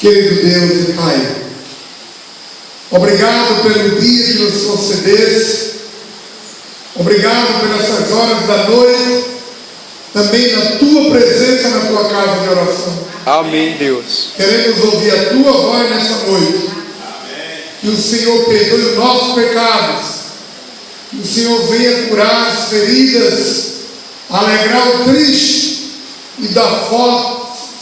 Querido Deus e Pai, obrigado pelo dia que nos concedeste, obrigado pelas essas horas da noite, também na Tua presença, na Tua casa de oração. Amém, Deus. Queremos ouvir a Tua voz nessa noite. Que o Senhor perdoe os nossos pecados, que o Senhor venha curar as feridas, alegrar o triste e dar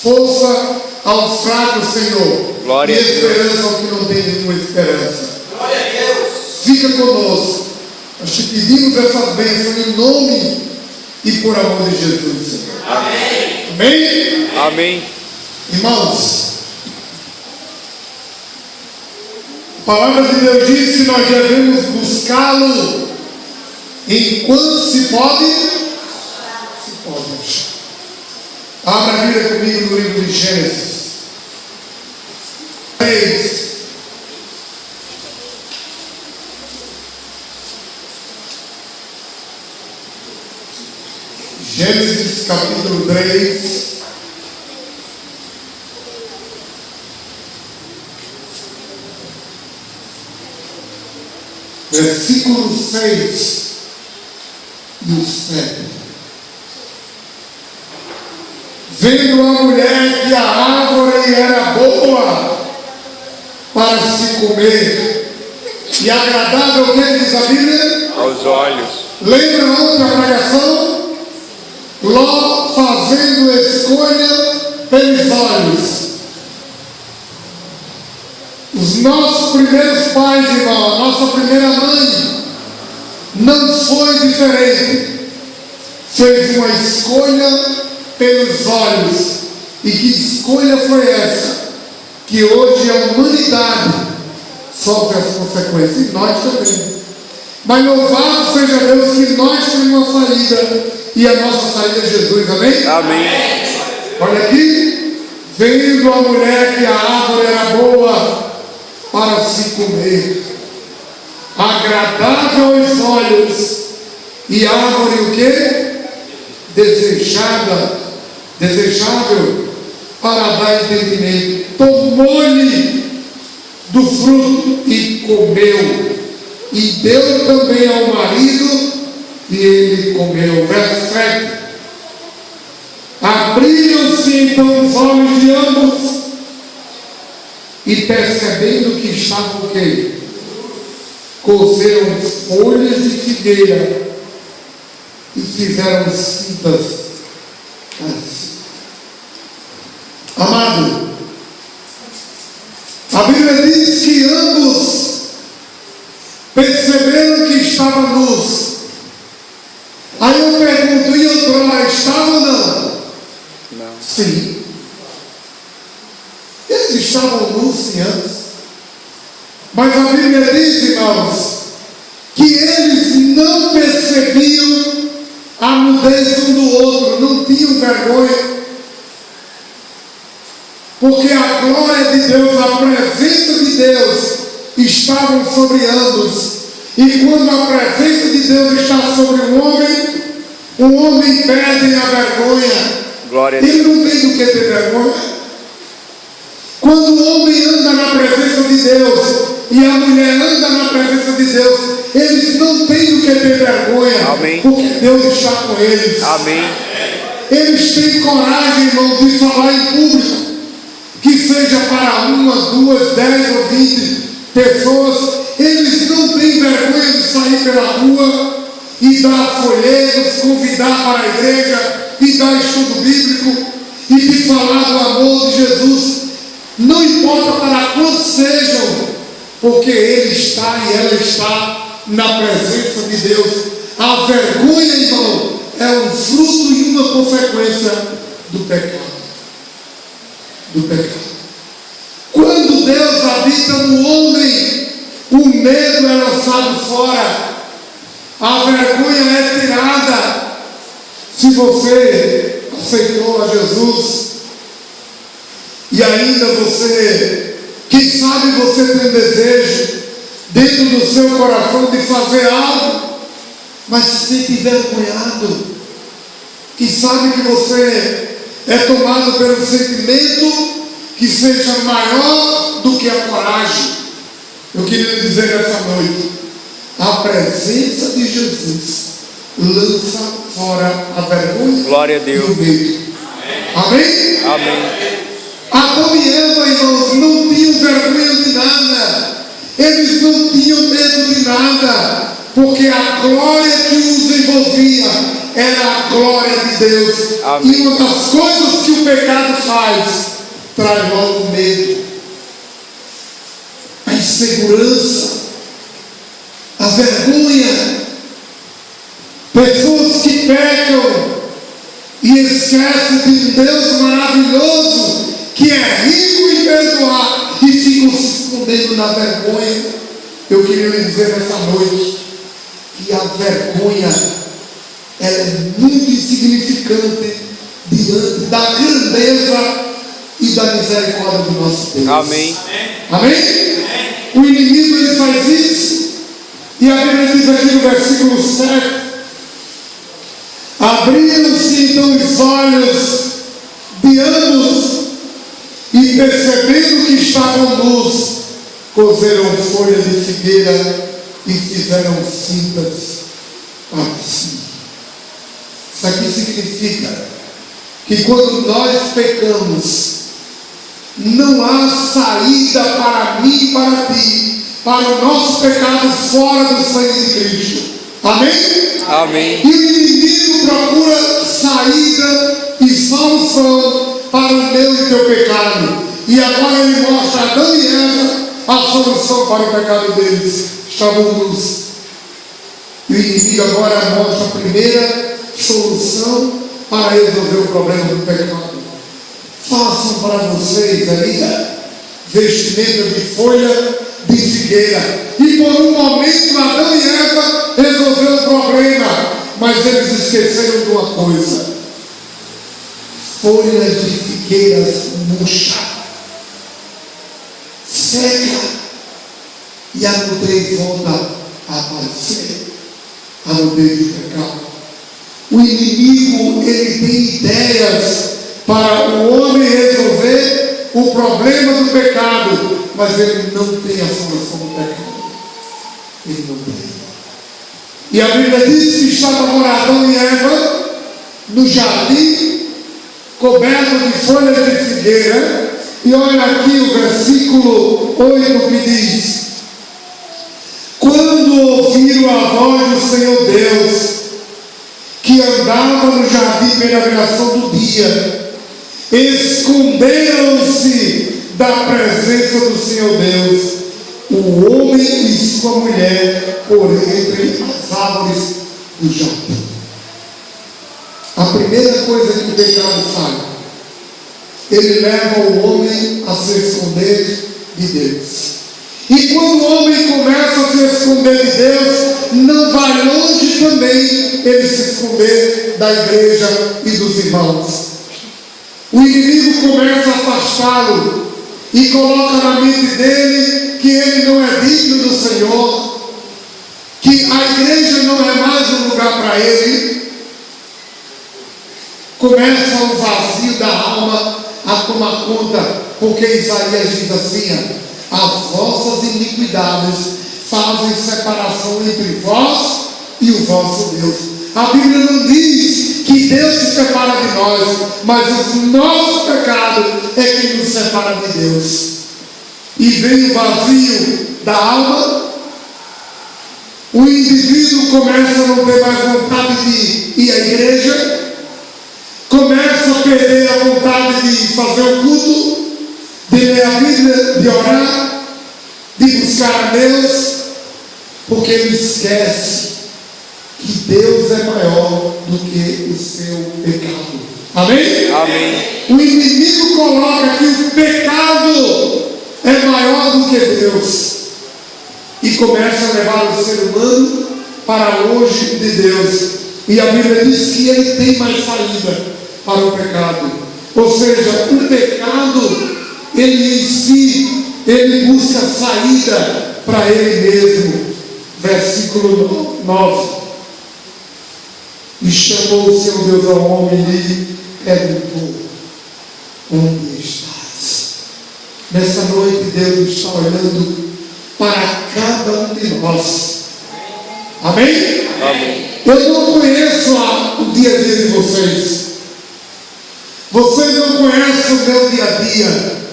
força aos fracos, Senhor. Glória e a Deus. esperança ao que não tem nenhuma esperança. Glória a Deus. Fica conosco. Nós te pedimos essa bênção em nome e por amor de Jesus, Senhor. Amém. Amém? Amém. Irmãos, a palavra de Deus diz que nós devemos buscá-lo enquanto se pode. Se pode achar. Abra a Bíblia comigo no livro de Gênesis 3. Gênesis capítulo 3. Versículo 6 e o 7. Vendo a mulher que a árvore era boa para se comer e agradável, o que diz a Bíblia? Aos olhos. Lembra ontem a pregação? Ló fazendo escolha pelos olhos. Os nossos primeiros pais, irmão, a nossa primeira mãe, não foi diferente. Fez uma escolha pelos olhos. E que escolha foi essa? Que hoje a humanidade sofre as consequências. E nós também. Mas louvado seja Deus que nós temos uma saída. E a nossa saída é Jesus. Amém? Amém. Olha aqui. Vendo a mulher que a árvore era boa para se comer, agradável aos olhos, e árvore o quê? Desejável para dar entendimento. Tomou-lhe do fruto e comeu, e deu também ao marido, e ele comeu. Verso 7. Abriram-se então os olhos de ambos, e percebendo que estavam o quê? Cozeram folhas de figueira e fizeram cintas. Amado, a Bíblia diz que ambos perceberam que estava nus. Aí eu pergunto, e outrora estava ou não? Não. Sim. Eles estavam nus sim antes. Mas a Bíblia diz, irmãos, que eles não percebiam a nudez um do outro, não tinham vergonha. Porque a glória de Deus, a presença de Deus estavam sobre ambos. E quando a presença de Deus está sobre um homem perde a vergonha. Glória a Ele Deus. não tem do que ter vergonha. Quando o homem anda na presença de Deus e a mulher anda na presença de Deus, eles não têm do que ter vergonha. Amém. Porque Deus está com eles. Amém. Eles têm coragem, irmão, de falar em público, que seja para 1, 2, 10 ou 20 pessoas. Eles não têm vergonha de sair pela rua e dar folhetos, convidar para a igreja e dar estudo bíblico e de falar do amor de Jesus. Não importa para quantos sejam, porque ele está e ela está na presença de Deus. A vergonha, irmão, é um fruto e uma consequência do pecado. Do pecado. Quando Deus habita no homem, o medo é lançado fora. A vergonha é tirada. Se você aceitou a Jesus, e ainda você, quem sabe você tem um desejo dentro do seu coração de fazer algo, mas se sente envergonhado, que sabe que você é tomado pelo sentimento que que seja maior do que a coragem. Eu queria lhe dizer nessa noite, a presença de Jesus lança fora a vergonha. Glória a Deus. E o medo. Amém? Amém. Adão e Eva, irmãos, não tinham vergonha de nada. Eles não tinham medo de nada, porque a glória que os envolvia era a glória de Deus. Amém. E uma das coisas que o pecado faz, traz logo medo, a insegurança, a vergonha. Pessoas que pecam e esquecem de um Deus maravilhoso, que é rico em perdoar, e ficam se escondendo na vergonha. Eu queria lhe dizer nessa noite que a vergonha, ela é muito insignificante diante da grandeza e da misericórdia do nosso Deus. Amém. Amém? O inimigo, ele faz isso, e a Bíblia diz aqui no versículo 7: abriram-se então os olhos de ambos, e percebendo que estavam nus, cozeram folha de figueira e fizeram cintas para si. Isso aqui significa que quando nós pecamos, não há saída para mim e para ti, para o nosso pecado fora do sangue de Cristo. Amém? Amém. E o inimigo procura saída e solução para o meu e teu pecado. E agora ele mostra a Adão e Eva a solução para o pecado deles. Estavam nus. E o inimigo agora mostra a primeira solução para resolver o problema do pecado. Façam para vocês aí vestimenta de folha de figueira. E por um momento Adão e Eva resolveram o problema, mas eles esqueceram de uma coisa: folhas de figueiras murcha, seca, e a nudez volta a aparecer, a nudez do pecado. O inimigo, ele tem ideias para o homem resolver o problema do pecado, mas ele não tem a solução do pecado. Ele não tem. E a Bíblia diz que estava agora Adão e Eva no jardim, coberto de folhas de figueira. E olha aqui o versículo 8 que diz: quando ouviram a voz do Senhor Deus, que andava no jardim pela viração do dia, esconderam-se da presença do Senhor Deus, o homem e sua mulher, por entre as árvores do jardim. A primeira coisa que o pecado faz, ele leva o homem a se esconder de Deus. E quando o homem começa a se esconder de Deus, não vai longe também ele se esconder da igreja e dos irmãos. O inimigo começa a afastá-lo e coloca na mente dele que ele não é digno do Senhor, que a igreja não é mais um lugar para ele. Começa o vazio da alma a tomar conta, porque Isaías diz assim: as vossas iniquidades fazem separação entre vós e o vosso Deus. A Bíblia não diz que Deus se separa de nós, mas o nosso pecado é que nos separa de Deus. E vem o vazio da alma, o indivíduo começa a não ter mais vontade de ir à igreja, começa a perder a vontade de fazer o culto, de ler a Bíblia, de orar, de buscar a Deus, porque ele esquece que Deus é maior do que o seu pecado. Amém? Amém. O inimigo coloca que o pecado é maior do que Deus e começa a levar o ser humano para longe de Deus. E a Bíblia diz que ele tem mais saída para o pecado. Ou seja, o pecado, ele em si, ele busca saída para ele mesmo. Versículo 9. E chamou o Senhor Deus ao homem e lhe perguntou: onde estás? Nessa noite Deus está olhando para cada um de nós. Amém? Amém. Eu não conheço o dia a dia de vocês. Vocês não conhecem o meu dia a dia.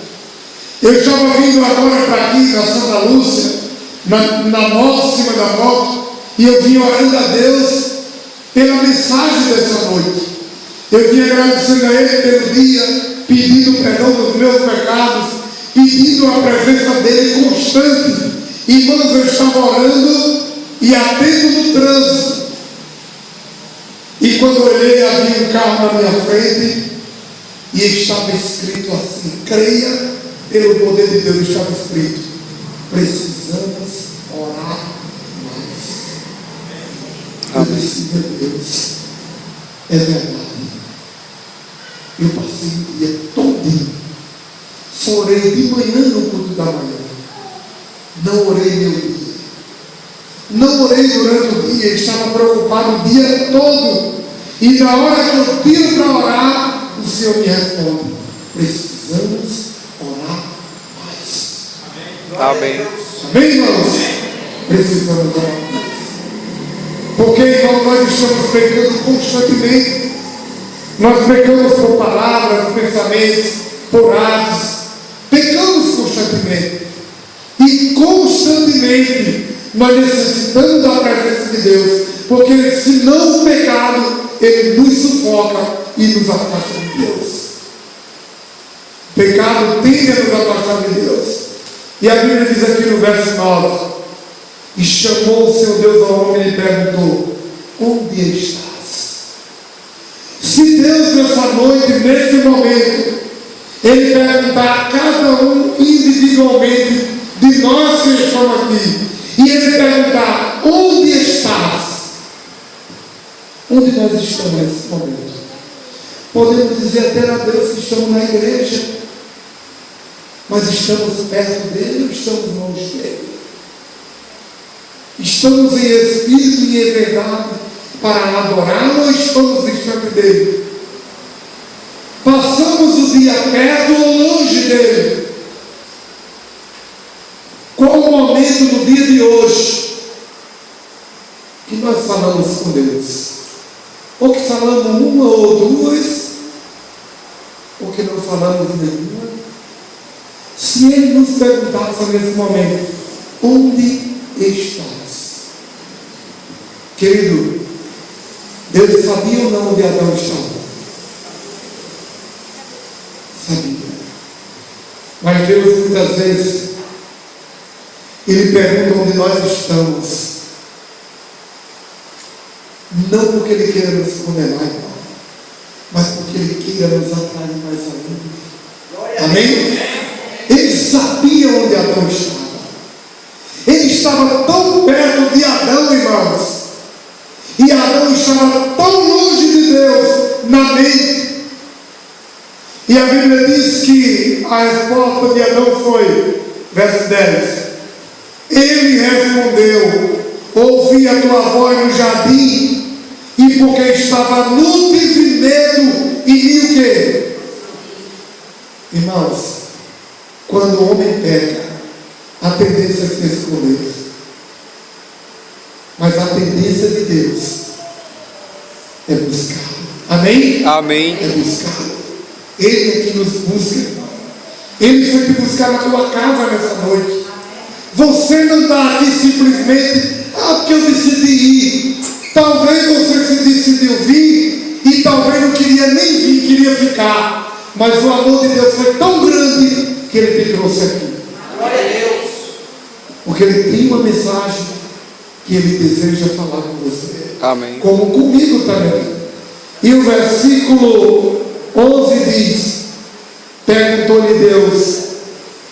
Eu estava vindo agora para aqui na Santa Lúcia, na moto, em cima da moto, e eu vim orando a Deus pela mensagem dessa noite. Eu vim agradecendo a Ele pelo dia, pedindo perdão dos meus pecados, pedindo a presença dEle constante. Irmãos, eu estava orando e atento no trânsito. E quando eu olhei, havia um carro na minha frente e estava escrito assim: creia pelo poder de Deus. Estava escrito: precisamos orar mais. Eu disse: meu Deus, é verdade. Eu passei o dia todinho, só orei de manhã no culto da manhã, não orei meu dia, não orei durante o dia, estava preocupado o dia todo, e na hora que eu tiro para orar, o Senhor me responde: precisamos orar mais. Amém. Amém, irmãos? Precisamos orar mais, porque, irmão, nós estamos pecando constantemente. Nós pecamos por palavras, pensamentos, por atos. Pecamos constantemente. E constantemente nós necessitamos da presença de Deus. Porque senão o pecado, ele nos sufoca e nos afasta de Deus. O pecado tende a nos afastar de Deus. E a Bíblia diz aqui no verso 9: e chamou o Senhor Deus ao homem e lhe perguntou: onde estás? Se Deus nessa noite, nesse momento, Ele perguntar a cada um individualmente de nós que estamos aqui, e Ele perguntar: onde estás? Onde nós estamos nesse momento? Podemos dizer até a Deus que estamos na igreja, mas estamos perto dEle ou estamos longe dEle? Estamos em espírito e em verdade para adorá-lo ou estamos distante dele? Passamos o dia perto ou longe dele? Qual o momento no dia de hoje que nós falamos com Deus? Ou que falamos uma ou duas, ou que não falamos nenhuma? Se Ele nos perguntasse nesse momento: onde estás? Querido, Deus sabia ou não onde Adão estava? Sabia. Mas Deus muitas vezes Ele pergunta onde nós estamos, não porque Ele queira nos condenar, irmão, mas porque Ele queira nos atrair mais ainda. Amém? Ele sabia onde Adão estava. Ele estava tão perto de Adão, irmãos, e Adão estava tão longe de Deus na mente. E a Bíblia diz que a resposta de Adão foi, verso 10: ele respondeu: ouvi a tua voz no jardim, e porque estava nu tive medo, e vi o quê? Irmãos, quando o homem peca, a tendência é se esconder. Mas a tendência de Deus é buscar. Amém? Amém. É buscar. Ele é que nos busca, irmão. Ele foi te buscar na tua casa nessa noite. Você não está aqui simplesmente, porque eu decidi ir. Talvez você se decidiu vir e talvez não queria nem vir, queria ficar. Mas o amor de Deus foi tão grande que Ele te trouxe aqui. Glória a Deus. Porque Ele tem uma mensagem que Ele deseja falar com você. Amém. Como comigo também. E o versículo 11 diz: perguntou-lhe Deus: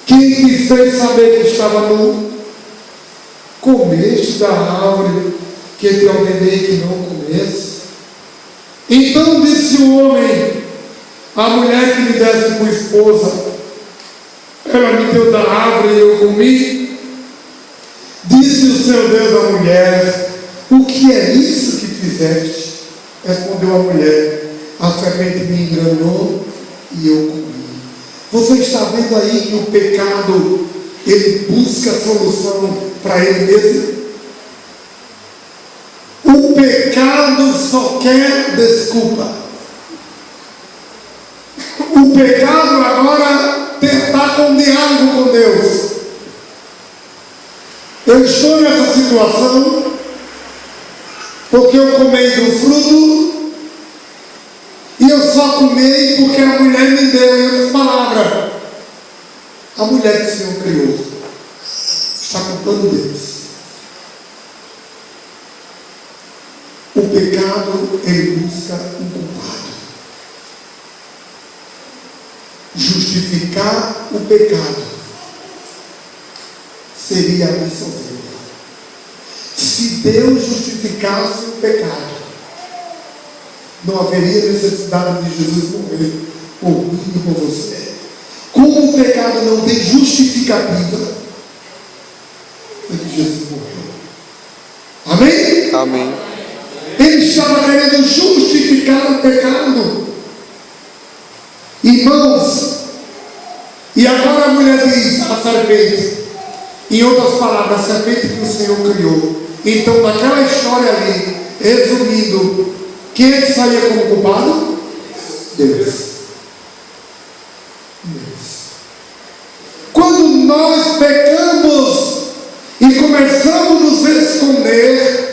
quem te fez saber que estava nu? Comeste da árvore que te ordenei que não comesse? Então disse o homem: a mulher que me desse por esposa, ela me deu da árvore e eu comi. Disse o Senhor Deus à mulher: o que é isso que fizeste? Respondeu a mulher: a serpente me enganou e eu comi. Você está vendo aí que o pecado, ele busca solução para ele mesmo? O pecado só quer desculpa. O pecado agora tentar com um diálogo com Deus. Eu estou nessa situação porque eu comi do fruto e eu só comi porque a mulher me deu. Em outras palavras, a mulher que o Senhor criou está culpando Deus. O pecado, ele busca um culpado. Justificar o pecado seria absolver. Se Deus justificasse o pecado, não haveria necessidade de Jesus morrer por mim e por você. Como o pecado não tem justificativa, foi que Jesus morreu. Amém? Amém. Ele estava querendo justificar o pecado. Irmãos, e agora a mulher diz, a serpente, em outras palavras, a serpente que o Senhor criou. Então, naquela história ali, resumindo, quem é que saía como culpado? Deus. Quando nós pecamos e começamos a nos esconder,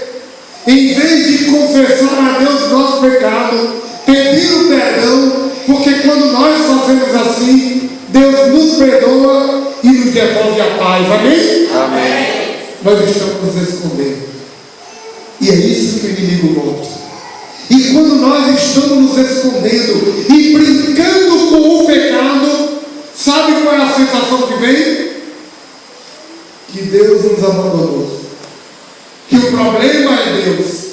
em vez de confessar a Deus nosso pecado, pedir o perdão, porque quando nós fazemos assim, Deus nos perdoa e nos devolve a paz. Amém? Amém. Nós estamos nos escondendo. E é isso que o inimigo gosta. E quando nós estamos nos escondendo e brincando com o pecado, sabe qual é a sensação que vem? Que Deus nos abandonou. Que o problema é Deus.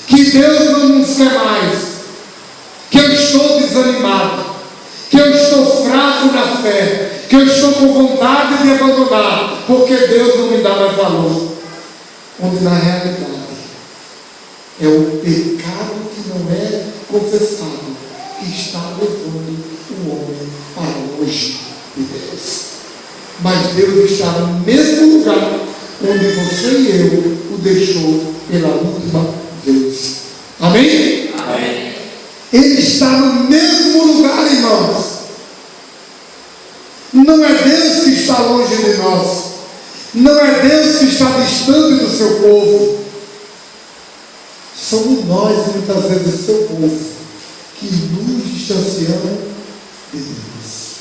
Que Deus não nos quer mais. Que eu estou desanimado. Que eu estou fraco na fé. Que eu estou com vontade de abandonar. Porque Deus não me dá mais valor. Onde na realidade é o pecado que não é confessado que está levando o homem para longe de Deus. Mas Deus está no mesmo lugar onde você e eu o deixou pela última vez. Amém? Amém. Ele está no mesmo lugar, irmãos. Não é Deus que está longe de nós. Não é Deus que está distante do seu povo. Somos nós, muitas vezes, seu povo, que nos distanciamos de Deus.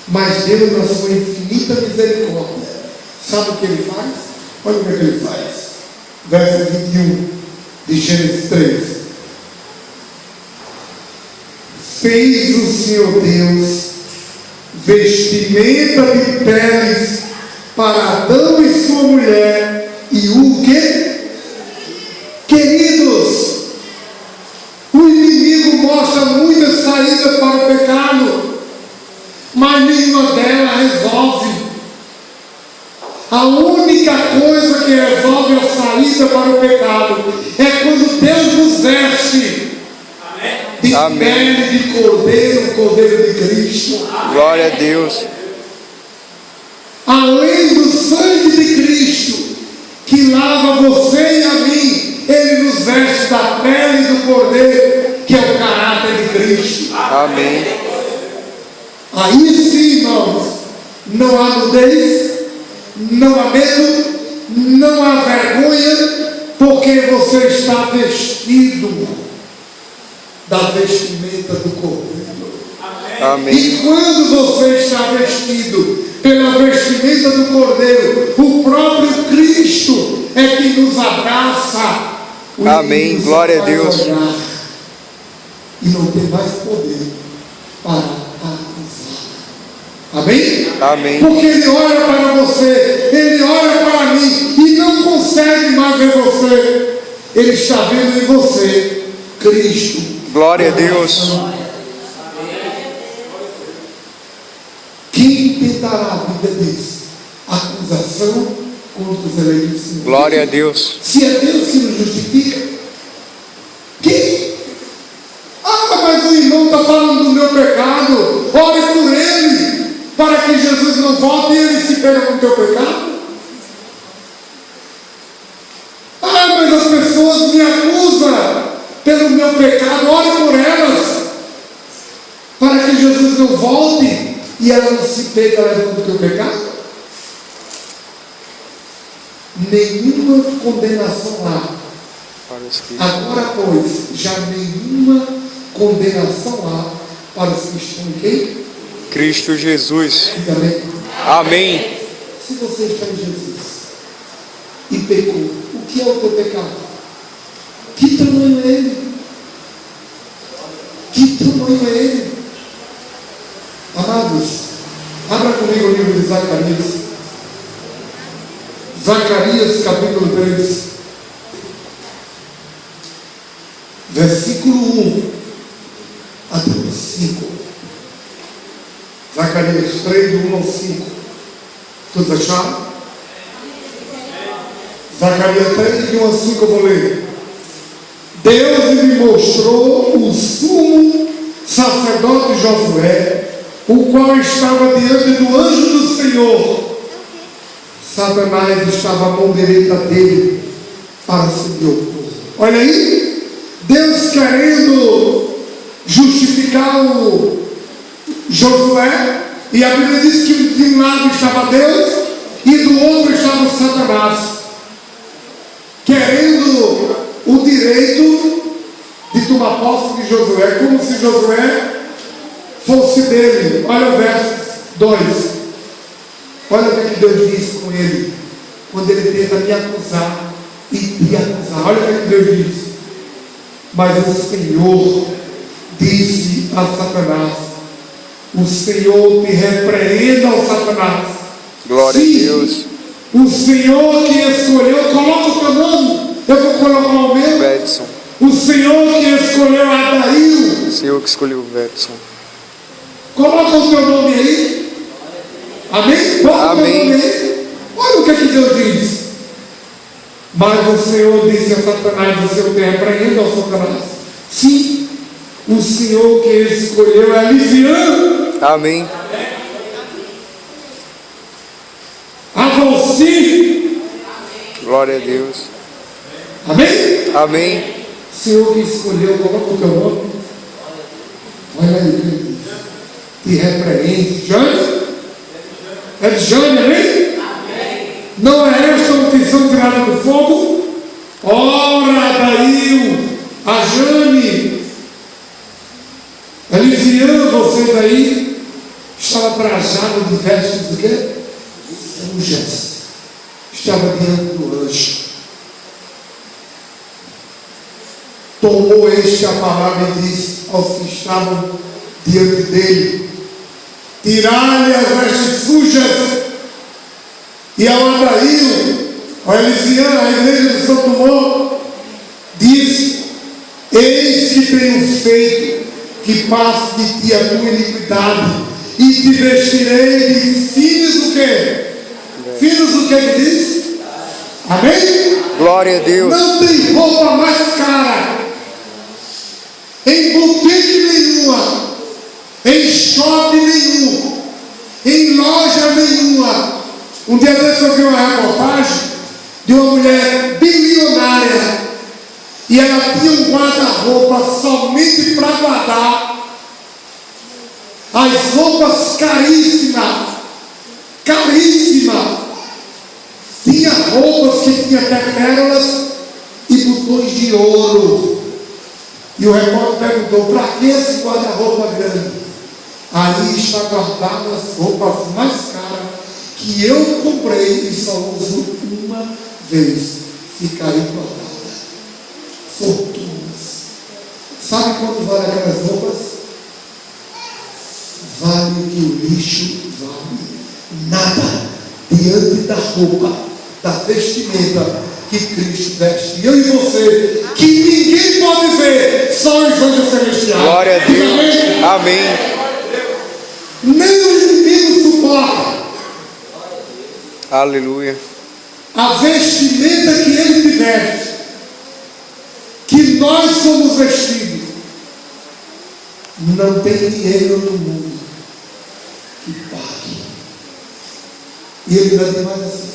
Mas Deus, na sua infinita misericórdia, sabe o que Ele faz? Olha o que Ele faz. Verso 21 de Gênesis 3. Fez o Senhor Deus vestimenta de peles para Adão e sua mulher, e o que? Queridos, o inimigo mostra muitas saídas para o pecado, mas nenhuma delas resolve. A única coisa que resolve a saída para o pecado é quando Deus nos veste de pele de cordeiro, cordeiro de Cristo. Glória a Deus. Além do sangue de Cristo, que lava você e a mim, Ele nos veste da pele do cordeiro, que é o caráter de Cristo. Amém. Aí sim, irmãos, não há nudez, não há medo, não há vergonha, porque você está vestido da vestimenta do cordeiro. Amém. E quando você está vestido pela vestimenta do cordeiro, o próprio Cristo é que nos abraça. Amém. Glória a Deus. E não tem mais poder para acusar. Amém? Amém. Porque Ele olha para você, Ele olha para mim e não consegue mais ver você. Ele está vendo em você Cristo. Glória a Deus. Quem tentará a vida disso? Acusação contra os eleitos do Senhor. Glória a Deus. Se é Deus que nos justifica, quem? Ah, mas o irmão está falando do meu pecado, ore por ele. para que Jesus não volte e ele se perca com o teu pecado? Ah, mas as pessoas me acusam pelo meu pecado. Ore por elas, para que Jesus não volte e ela não se perca levando o teu pecado. Nenhuma condenação há. Agora, pois, já nenhuma condenação há para os que estão em quem? Cristo Jesus. Amém. Amém. Se você está em Jesus e pecou, o que é o teu pecado? Que tamanho é ele? Que tamanho é ele? Amados, abra comigo o livro de Zacarias. Zacarias capítulo 3, versículo 1 até o 5. Zacarias 3, do 1 ao 5. Todos acharam? Zacarias 3, do 1 ao 5 eu vou ler. Deus me mostrou o sumo sacerdote Josué, o qual estava diante do anjo do Senhor. Satanás estava à mão direita dele para se lhe opor. Olha aí, Deus querendo justificar o Josué, e a Bíblia diz que de um lado estava Deus e do outro estava Satanás, querendo o direito de tomar posse de Josué, como se Josué fosse dele. Olha o verso 2. Olha o que Deus disse com ele, quando ele tenta me acusar e te acusar. Olha o que Deus disse. Mas o Senhor disse a Satanás: o Senhor te repreenda, ó Satanás. Glória Sim, a Deus. O Senhor que escolheu, coloca o teu nome, eu vou colocar o meu. Vedson. O Senhor que escolheu Adail. O Senhor que escolheu o Vedson. Coloca o teu nome aí. Amém? Bota o teu nome aí. Olha o que Deus diz. Mas o Senhor disse a Satanás: o Senhor te repreenda, ó Satanás. Sim, o Senhor que escolheu é Liviano. Amém. A você. Glória a Deus. Amém? Amém. Senhor que escolheu, coloca o teu nome. Olha aí o que ele diz. Te repreende. Jane? É de Jane, amém? Não é esta uma unção tirada do fogo? Ora, Adail, a Jane, Elisiano, vocês aí, estava trajado de vestes de quê? Sujas. Estava diante do anjo. Tomou este a palavra e disse aos que estavam diante dele: tirai-lhe as vestes sujas. E ao Adail, ao Elisiano, a igreja de Santo Monte, disse: eis que tenho feito que passe de ti a tua iniquidade, e te vestirei de finos o quê? Finos o que ele diz? Amém? Glória a Deus. Não tem roupa mais cara em boutique nenhuma, em shopping nenhum, em loja nenhuma. Um dia desse eu vi uma reportagem de uma mulher bilionária e ela tinha um guarda-roupa somente para guardar as roupas caríssimas. Tinha roupas que tinha até pérolas e botões de ouro. E o repórter perguntou: para que esse guarda-roupa grande? Ali está guardado as roupas mais caras que eu comprei e só uso uma vez. Fica aí guardada. Fortunas. Sabe quanto vale aquelas roupas? Vale o que o lixo vale. Nada diante da roupa, da vestimenta que Cristo veste. Eu e você, que ninguém pode ver, só os anjos celestiais. Glória a Deus. Amém. Nem o inimigo suporta Aleluia. a vestimenta que ele te veste, que nós somos vestidos. Não tem dinheiro no mundo que pague E ele ainda tem mais assim,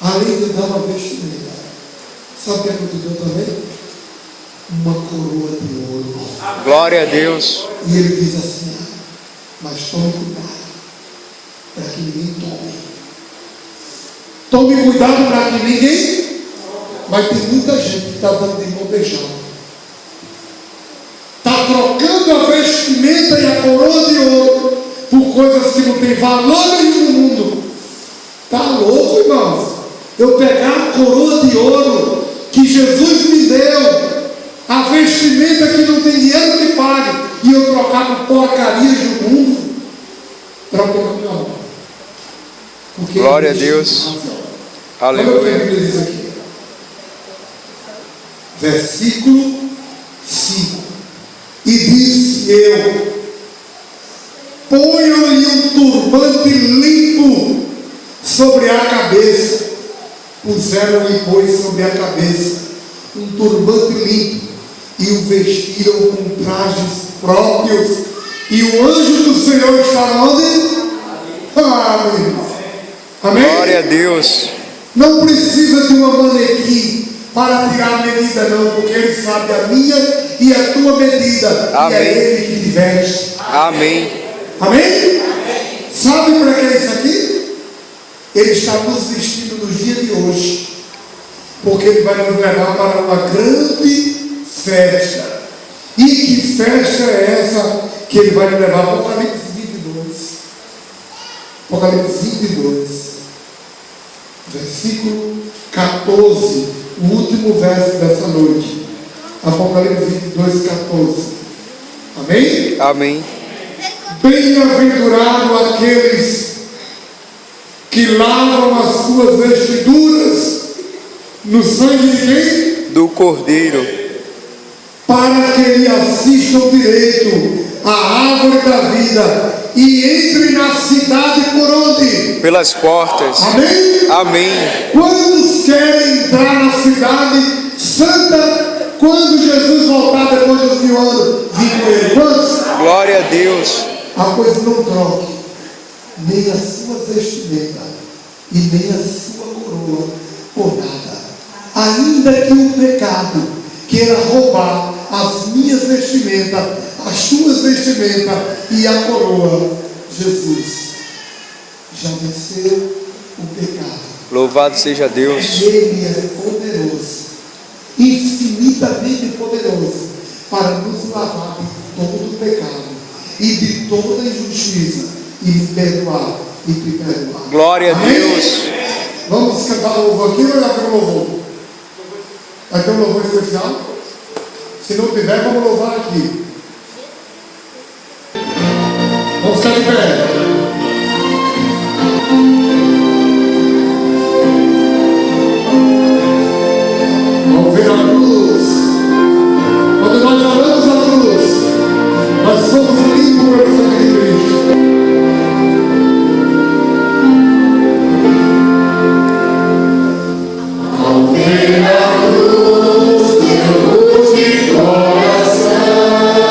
além de dar uma vestimenta, sabe o que é que eu te dou também? Uma coroa de ouro. Glória a Deus. E ele diz assim, mas tome cuidado, para que ninguém tome. Tome cuidado para que ninguém. Mas tem muita gente que está dando de mão beijada. Está trocando a vestimenta e a coroa de ouro por coisas que não tem valor nenhum no mundo. Está louco, irmãos? Eu pegar a coroa de ouro que Jesus me deu, a vestimenta que não tem dinheiro que pague, e eu trocar por porcarias do mundo, troca com a minha alma. Glória a Deus. Olha o que a Aleluia. Bíblia diz aqui. Versículo 5. E disse eu: ponham-lhe um turbante limpo sobre a cabeça. Puseram-lhe, pois, sobre a cabeça um turbante limpo e o vestiram com trajes próprios. E o anjo do Senhor estava onde? Ah, meu irmão. Amém? Glória a Deus. Não precisa de uma manequim para tirar a medida, não, porque ele sabe a minha e a tua medida. Amém. E é ele que te veste. Amém. Amém? Sabe para que é isso aqui? Ele está nos vestindo no dia de hoje, porque ele vai nos levar para uma grande festa. E que festa é essa que ele vai nos levar? Apocalipse 22. Apocalipse 22. Versículo 14, o último verso dessa noite. Apocalipse 22, 14. Amém? Amém. Bem-aventurado aqueles que lavam as suas vestiduras no sangue de quem? Do Cordeiro. Para que lhe assistam direito à árvore da vida e entre na cidade por onde? Pelas portas. Amém? Amém. Quantos querem entrar na cidade santa quando Jesus voltar depois dos 1000 anos? Vim com ele. Quantos? Glória a Deus. Ah, pois não troque nem a sua vestimenta e nem a sua coroa por nada. Ainda que o pecado queira roubar as minhas vestimentas, as tuas vestimentas e a coroa, Jesus já venceu o pecado. Louvado seja Deus. E Ele é poderoso, infinitamente poderoso, para nos lavar de todo o pecado e de toda injustiça e me perdoar e te perdoar. Glória a Amém? Deus. Vamos cantar o louvor aqui ou já tem um louvor? Vai ter um louvor especial? Se não tiver, vamos louvar aqui. Vamos ficar de pé. Vamos ver a cruz. Quando nós olhamos a cruz, nós somos limpos pelo sangue de Cristo. Ao ver a cruz, Deus de coração.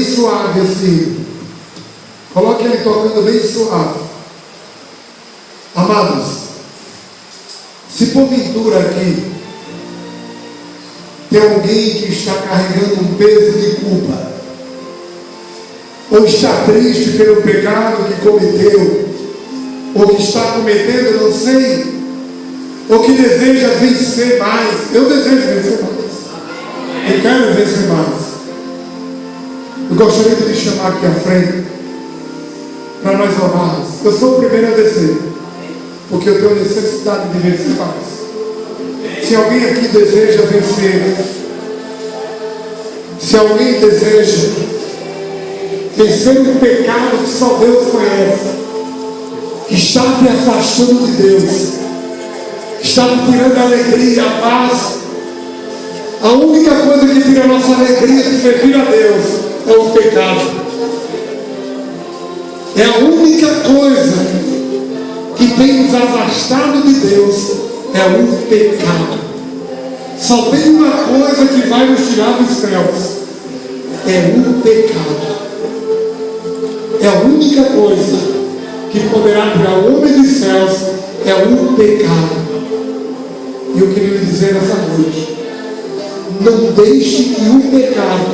bem suave assim. Coloque ele tocando bem suave. Amados, se porventura aqui tem alguém que está carregando um peso de culpa, ou está triste pelo pecado que cometeu, ou que está cometendo, não sei, ou que deseja vencer mais. Eu desejo vencer mais. Eu quero vencer mais. Eu gostaria de lhe chamar aqui à frente para nós orarmos. Eu sou o primeiro a descer, porque eu tenho necessidade de vencer mais. Se alguém aqui deseja vencer, se alguém deseja vencer um pecado que só Deus conhece, que está te afastando de Deus, está te tirando a alegria, a paz, a única coisa que tira a nossa alegria de servir a Deus é o pecado. É a única coisa que tem nos afastado de Deus, é o pecado. Só tem uma coisa que vai nos tirar dos céus, é o pecado. É a única coisa que poderá tirar o homem dos céus, é o pecado. E eu queria lhe dizer nessa noite, não deixe que o pecado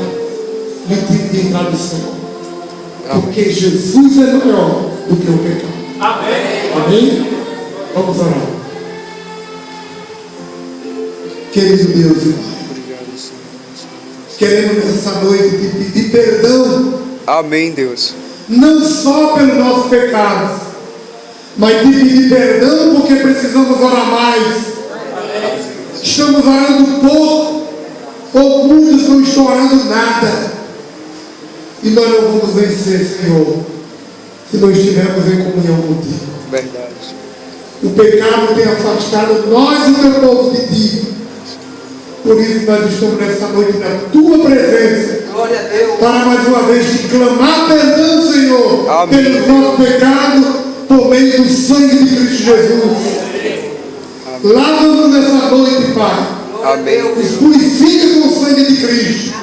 lhe tire de entrar no céu, porque Jesus é maior do que o pecado. Amém? Amém? Vamos orar. Querido Deus e Pai, queremos nessa noite te pedir perdão. Amém, Deus. Não só pelos nossos pecados, mas te pedir perdão porque precisamos orar mais. Estamos orando pouco, ou muitos não estão orando nada. E nós não vamos vencer, Senhor, se não estivermos em comunhão contigo. Verdade. O pecado tem afastado nós e o teu povo de ti. Por isso nós estamos nessa noite na tua presença. Glória a Deus. Para mais uma vez te clamar perdão, Senhor, Amém. pelo nosso pecado, por meio do sangue de Cristo Jesus. Lava-nos nessa noite, Pai. Amém. Nos purifica com o sangue de Cristo.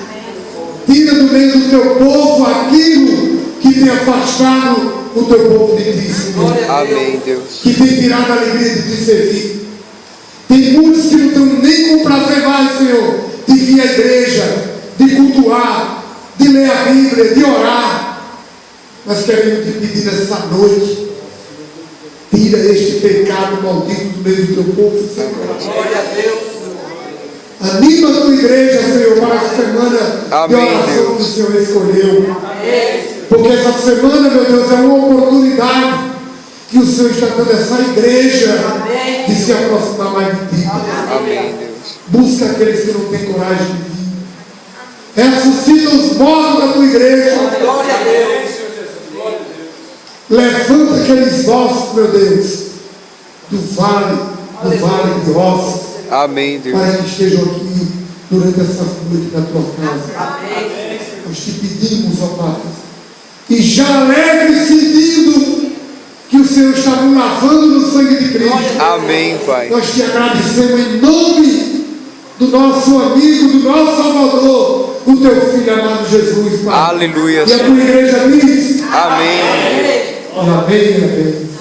Tira do meio do teu povo aquilo que tem afastado o teu povo de ti, Senhor. Amém, Deus. Que tem tirado a alegria de te servir. Tem muitos que não estão nem com prazer mais, Senhor, de vir à igreja, de cultuar, de ler a Bíblia, de orar. Mas queremos te pedir nessa noite, tira este pecado maldito do meio do teu povo, Senhor. Glória a Deus. Anima a tua igreja, Senhor, para a semana de Amém, oração Deus. que o Senhor escolheu. Amém. Porque essa semana, meu Deus, é uma oportunidade que o Senhor está dando a essa igreja de se aproximar mais de ti. Amém, Deus. Busca aqueles que não têm coragem de vir. Ressuscita os mortos da tua igreja. Glória a Deus. Levanta aqueles ossos, meu Deus, do vale de ossos, Amém, Deus. para que estejam aqui durante essa noite na tua casa. Nós te pedimos, ó Pai, e já alegre sentindo que o Senhor está nos lavando no sangue de Cristo. Amém, Pai. Nós te agradecemos em nome do nosso amigo, do nosso Salvador, o teu Filho amado Jesus, Pai. Aleluia, E a Senhor. tua igreja diz: Amém. amém, amém.